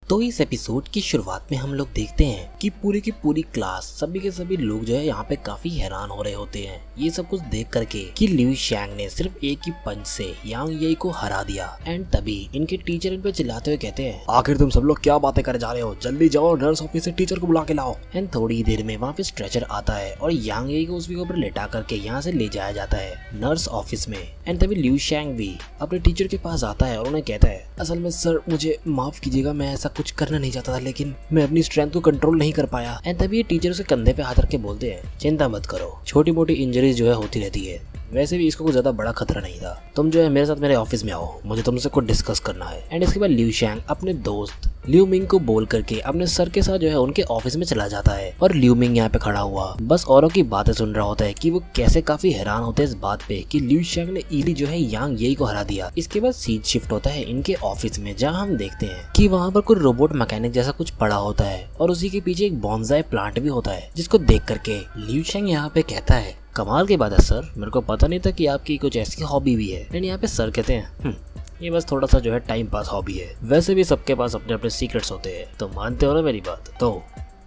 तो इस एपिसोड की शुरुआत में हम लोग देखते हैं कि पूरी की पूरी क्लास सभी के सभी लोग जो है यहाँ पे काफी हैरान हो रहे होते हैं ये सब कुछ देख करके कि लिu शैंग ने सिर्फ एक ही पंच से यांग येई को हरा दिया। एंड तभी इनके टीचर इन पे चिल्लाते हुए कहते हैं, आखिर तुम सब लोग क्या बातें कर जा रहे हो, जल्दी जाओ नर्स ऑफिस से टीचर को बुला के लाओ। एंड थोड़ी देर में वहाँ पे स्ट्रेचर आता है और यांग येई को उसके ऊपर लेटा करके यहाँ से ले जाया जाता है नर्स ऑफिस में। एंड तभी लिu शैंग भी अपने टीचर के पास आता है और उन्हें कहता है, असल में सर मुझे माफ कीजिएगा, मैं ऐसा कुछ करना नहीं चाहता था लेकिन मैं अपनी स्ट्रेंथ को कंट्रोल नहीं कर पाया। एंड तभी ये टीचर उसे कंधे पे हाथ रख के बोलते हैं, चिंता मत करो, छोटी मोटी इंजरीज जो है होती रहती है, वैसे भी इसको कोई ज्यादा बड़ा खतरा नहीं था, तुम जो है मेरे साथ मेरे ऑफिस में आओ, मुझे तुमसे कुछ डिस्कस करना है। एंड इसके बाद लिu शैंग अपने दोस्त लिu मिंग को बोल करके अपने सर के साथ जो है उनके ऑफिस में चला जाता है और लिu मिंग यहाँ पे खड़ा हुआ बस औरों की बातें सुन रहा होता है कि वो कैसे काफी हैरान होते हैं इस बात पे कि लिu शैंग ने इली जो है यांग येई को हरा दिया। इसके बाद सीन शिफ्ट होता है इनके ऑफिस में, जहाँ हम देखते हैं कि वहाँ पर कोई रोबोट मैकेनिक जैसा कुछ पड़ा होता है और उसी के पीछे एक बॉन्साई प्लांट भी होता है, जिसको देख करके लिu शैंग यहाँ पे कहता है, कमाल की बात है सर, मेरे को पता नहीं था कि आपकी कुछ ऐसी हॉबी भी है। एंड यहाँ पे सर कहते हैं, ये बस थोड़ा सा जो है टाइम पास हॉबी है, वैसे भी सबके पास अपने अपने सीक्रेट्स होते हैं, तो मानते हो ना मेरी बात। तो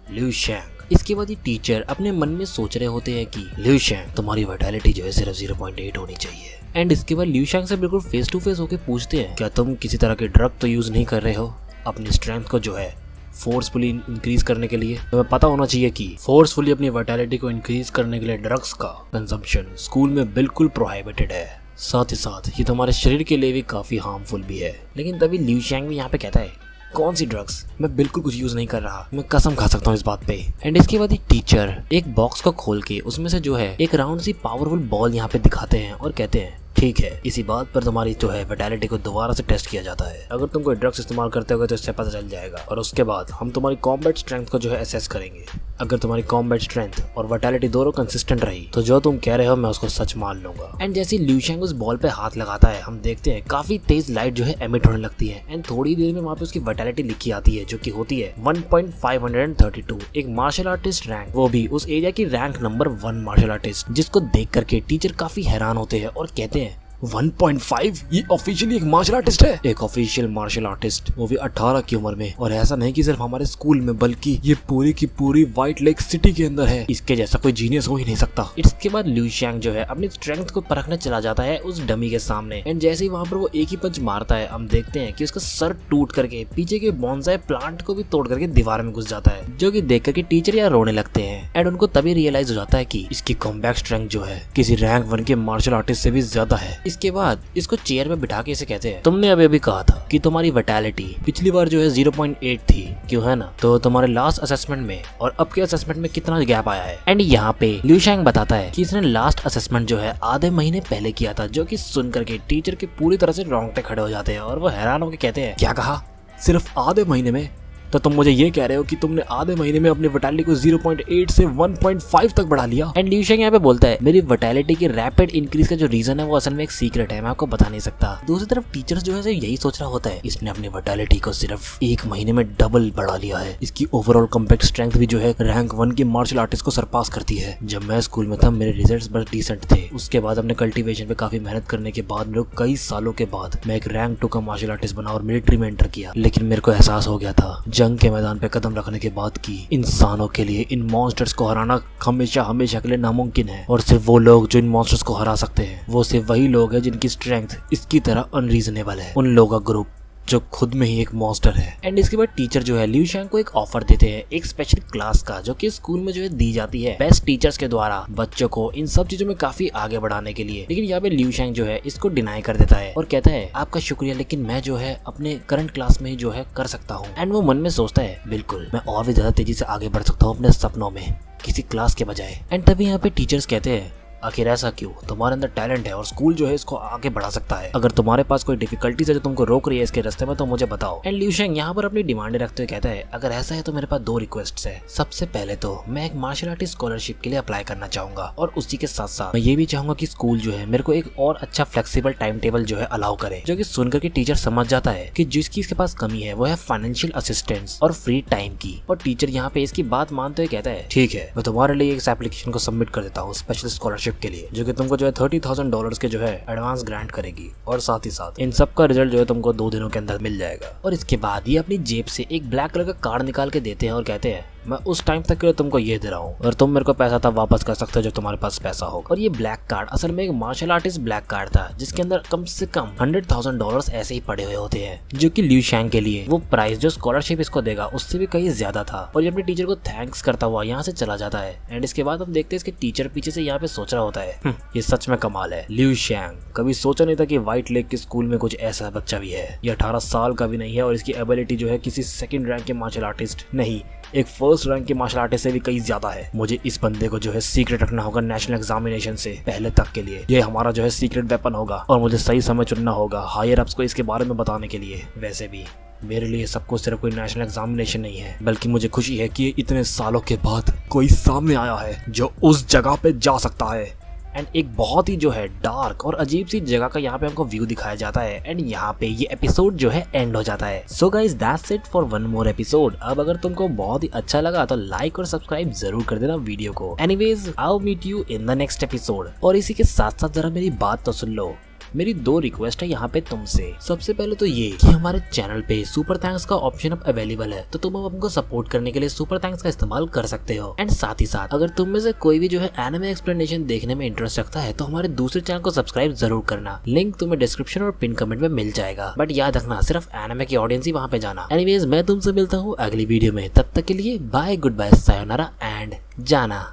लिu शैंग इसके बाद ये टीचर अपने मन में सोच रहे होते हैं कि लिu शैंग तुम्हारी वाइटैलिटी जो है सिर्फ 0.8 होनी चाहिए। एंड इसके बाद लिu शैंग से बिल्कुल फेस टू फेस होकर पूछते हैं, क्या तुम किसी तरह के ड्रग तो यूज नहीं कर रहे हो अपनी स्ट्रेंथ को जो है फोर्सफुली इंक्रीज करने के लिए? तुम्हें पता होना चाहिए कि फोर्सफुली अपनी वाइटैलिटी को इंक्रीज करने के लिए ड्रग्स का कंजम्पशन स्कूल में बिल्कुल प्रोहिबिटेड है, साथ ही साथ ये तुम्हारे शरीर के लिए भी काफी हार्मफुल भी है। लेकिन तभी लिu शैंग भी यहाँ पे कहता है, कौन सी ड्रग्स, मैं बिल्कुल कुछ यूज नहीं कर रहा, मैं कसम खा सकता हूँ इस बात पे। एंड इसके बाद ये टीचर एक बॉक्स को खोल के उसमें से जो है एक राउंड सी पावरफुल बॉल यहाँ पे दिखाते हैं और कहते हैं, ठीक है, इसी बात पर तुम्हारी जो है वाइटैलिटी को दोबारा से टेस्ट किया जाता है, अगर तुम कोई ड्रग्स इस्तेमाल करते हो तो इससे पता चल जाएगा और उसके बाद हम तुम्हारी कॉम्बैट स्ट्रेंथ को जो है असेस करेंगे। अगर तुम्हारी कॉम्बैट स्ट्रेंथ और वाइटैलिटी दोनों कंसिस्टेंट रही तो जो तुम कह रहे हो मैं उसको सच मान लूंगा। एंड जैसे लिu शैंग उस बॉल पे हाथ लगाता है, हम देखते हैं काफी तेज लाइट जो है एमिट होने लगती है। एंड थोड़ी देर में वहाँ पे उसकी वाइटैलिटी लिखी आती है जो कि होती है 1.532, एक मार्शल आर्टिस्ट रैंक, वो भी उस एरिया की रैंक नंबर 1 मार्शल आर्टिस्ट, जिसको देख करके टीचर काफी हैरान होते हैं और कहते हैं, 1.5 ये ऑफिशियली एक मार्शल आर्टिस्ट है? एक ऑफिशियल मार्शल आर्टिस्ट, वो भी 18 की उम्र में, और ऐसा नहीं कि सिर्फ हमारे स्कूल में बल्कि ये पूरी की पूरी व्हाइट लेक सिटी के अंदर है, इसके जैसा कोई जीनियस हो ही नहीं सकता। इसके बाद लिu शैंग जो है अपनी स्ट्रेंथ को परखने चला जाता है उस डमी के सामने। एंड जैसे ही वहाँ पर वो एक ही पंच मारता है, हम देखते हैं कि उसका सर टूट करके पीछे के बॉन्साई प्लांट को भी तोड़ करके दीवार में घुस जाता है, जो कि देख करके टीचर यहाँ रोने लगते हैं। एंड उनको तभी रियलाइज हो जाता है कि इसकी कॉम्बैट स्ट्रेंथ जो है किसी रैंक 1 के मार्शल आर्टिस्ट से भी ज्यादा है। इसके बाद इसको चेयर में बिठा के इसे कहते हैं, तुमने अभी अभी कहा था कि तुम्हारी वाइटैलिटी पिछली बार जो है 0.8 थी, क्यों है ना, तो तुम्हारे लास्ट असेसमेंट में और अब के असेसमेंट में कितना गैप आया है? एंड यहाँ पे लिu शैंग बताता है कि इसने लास्ट असेसमेंट जो है आधे महीने पहले किया था, जो कि सुन करके टीचर के पूरी तरह से रोंगटे खड़े हो जाते हैं और वो हैरान होकर कहते हैं, क्या कहा, सिर्फ आधे महीने में? तो तुम मुझे ये कह रहे हो कि तुमने आधे महीने में अपनी वाइटैलिटी को 0.8 से 1.5 तक बढ़ा लिया? एंड लिu शैंग यहाँ पे बोलता है, मेरी वाइटैलिटी की रैपिड इंक्रीज का जो रीजन है वो असल में एक सीक्रेट है, मैं आपको बता नहीं सकता। दूसरी तरफ टीचर्स जो है यही सोच रहा होता है, इसने अपनी वाइटैलिटी को सिर्फ एक महीने में डबल बढ़ा लिया है, इसकी ओवरऑल कॉम्पैक्ट स्ट्रेंथ भी जो है रैंक 1 के मार्शल आर्टिस्ट को सरपास करती है। जब मैं स्कूल में था मेरे रिजल्ट्स बस डिसेंट थे, उसके बाद अपने कल्टीवेशन पे काफी मेहनत करने के बाद मेरे को कई सालों के बाद मैं एक रैंक 2 का मार्शल आर्टिस्ट बना और मिलिट्री में एंटर किया। लेकिन मेरे को एहसास हो गया था जंग के मैदान पे कदम रखने के बाद कि इंसानों के लिए इन मॉन्स्टर्स को हराना हमेशा हमेशा के लिए नामुमकिन है, और सिर्फ वो लोग जो इन मॉन्स्टर्स को हरा सकते हैं वो सिर्फ वही लोग हैं जिनकी स्ट्रेंथ इसकी तरह अनरीजनेबल है, उन लोगों का ग्रुप जो खुद में ही एक मॉन्स्टर है। एंड इसके बाद टीचर जो है लिu शैंग को एक ऑफर देते हैं एक स्पेशल क्लास का, जो कि स्कूल में जो है दी जाती है बेस्ट टीचर्स के द्वारा बच्चों को इन सब चीजों में काफी आगे बढ़ाने के लिए। लेकिन यहाँ पे लिu शैंग जो है इसको डिनाई कर देता है और कहता है, आपका शुक्रिया, लेकिन मैं जो है अपने करंट क्लास में ही जो है कर सकता हूँ। एंड वो मन में सोचता है, बिल्कुल मैं और भी ज्यादा तेजी से आगे बढ़ सकता हूँ अपने सपनों में किसी क्लास के बजाय। एंड तभी यहाँ पे टीचर्स कहते हैं, आखिर ऐसा क्यों, तुम्हारे अंदर टैलेंट है और स्कूल जो है इसको आगे बढ़ा सकता है, अगर तुम्हारे पास कोई डिफिकल्टीज है जो तुमको रोक रही है इसके रास्ते में तो मुझे बताओ। एंड लिu शैंग यहाँ पर अपनी डिमांड रखते हुए कहता है, अगर ऐसा है तो मेरे पास 2 रिक्वेस्ट है। सबसे पहले तो मैं एक मार्शल आर्टिस्ट स्कॉलरशिप के लिए अप्लाई करना चाहूंगा, और उसी के साथ साथ मैं ये भी चाहूंगा कि स्कूल जो है मेरे को एक और अच्छा फ्लेक्सिबल टाइम टेबल जो है अलाउ करे, जो कि सुनकर के टीचर समझ जाता है कि जिसकी इसके पास कमी है वो है फाइनेंशियल असिस्टेंस और फ्री टाइम की। और टीचर यहाँ पे इसकी बात मानते हुए कहता है, ठीक है, मैं तुम्हारे लिए इस एप्लीकेशन को सबमिट कर देता हूँ स्पेशल स्कॉलरशिप स्कॉलरशिप के लिए, जो कि तुमको जो है $30,000 के जो है एडवांस ग्रांट करेगी। और साथ ही साथ इन सब का रिजल्ट जो है तुमको 2 दिनों के अंदर मिल जाएगा। और इसके बाद ये अपनी जेब से एक ब्लैक कलर का कार्ड निकाल के देते हैं और कहते हैं मैं उस टाइम तक के लिए तुमको ये दे रहा हूँ और तुम मेरे को पैसा तब वापस कर सकते हो जब तुम्हारे पास पैसा होगा। और ये ब्लैक कार्ड असल में एक मार्शल आर्टिस्ट ब्लैक कार्ड था, जिसके अंदर कम से कम $100,000 ऐसे ही पड़े हुए होते हैं, जो कि लिू शैंग के लिए वो प्राइस जो स्कॉलरशिप इसको देगा उससे भी कहीं ज्यादा था। और ये अपने टीचर को थैंक्स करता हुआ यहाँ से चला जाता है। एंड इसके बाद हम देखते हैं इसके टीचर पीछे से यहाँ पे सोच रहा होता है ये सच में कमाल है, लिू शैंग कभी सोचा नहीं था कि व्हाइट लेक के स्कूल में कुछ ऐसा बच्चा भी है। ये 18 साल का भी नहीं है और इसकी एबिलिटी जो है किसी सेकंड रैंक के मार्शल आर्टिस्ट नहीं, एक फर्स्ट रैंक के मार्शल आर्टिस्ट से भी कहीं ज्यादा है। मुझे इस बंदे को जो है सीक्रेट रखना होगा नेशनल एग्जामिनेशन से पहले तक के लिए। ये हमारा जो है सीक्रेट वेपन होगा और मुझे सही समय चुनना होगा हायर अप्स को इसके बारे में बताने के लिए। वैसे भी मेरे लिए सब कुछ सिर्फ कोई नेशनल एग्जामिनेशन नहीं है, बल्कि मुझे खुशी है कि इतने सालों के बाद कोई सामने आया है जो उस जगह पे जा सकता है। एंड एक बहुत ही जो है डार्क और अजीब सी जगह का यहाँ पे हमको व्यू दिखाया जाता है। एंड यहाँ पे ये एपिसोड जो है एंड हो जाता है। So guys that's it for one more episode. अब अगर तुमको बहुत ही अच्छा लगा तो लाइक और सब्सक्राइब जरूर कर देना वीडियो को। Anyways I will meet you in the next episode. और इसी के साथ साथ जरा मेरी बात तो सुन लो, मेरी 2 रिक्वेस्ट है यहाँ पे तुमसे। सबसे पहले तो ये कि हमारे चैनल पे सुपर थैंक्स का ऑप्शन अब अवेलेबल है, तो तुम अब हमको सपोर्ट करने के लिए सुपर थैंक्स का इस्तेमाल कर सकते हो। एंड साथ ही साथ अगर तुम में से कोई भी जो है एनिमे एक्सप्लेनेशन देखने में इंटरेस्ट रखता है तो हमारे दूसरे चैनल को सब्सक्राइब जरूर करना। लिंक तुम्हें डिस्क्रिप्शन और पिन कमेंट में मिल जाएगा। बट याद रखना सिर्फ एनिमे की ऑडियंस ही वहाँ पे जाना। एनीवेज मैं तुमसे मिलता हूँ अगली वीडियो में, तब तक के लिए bye, goodbye, sayonara and जाना।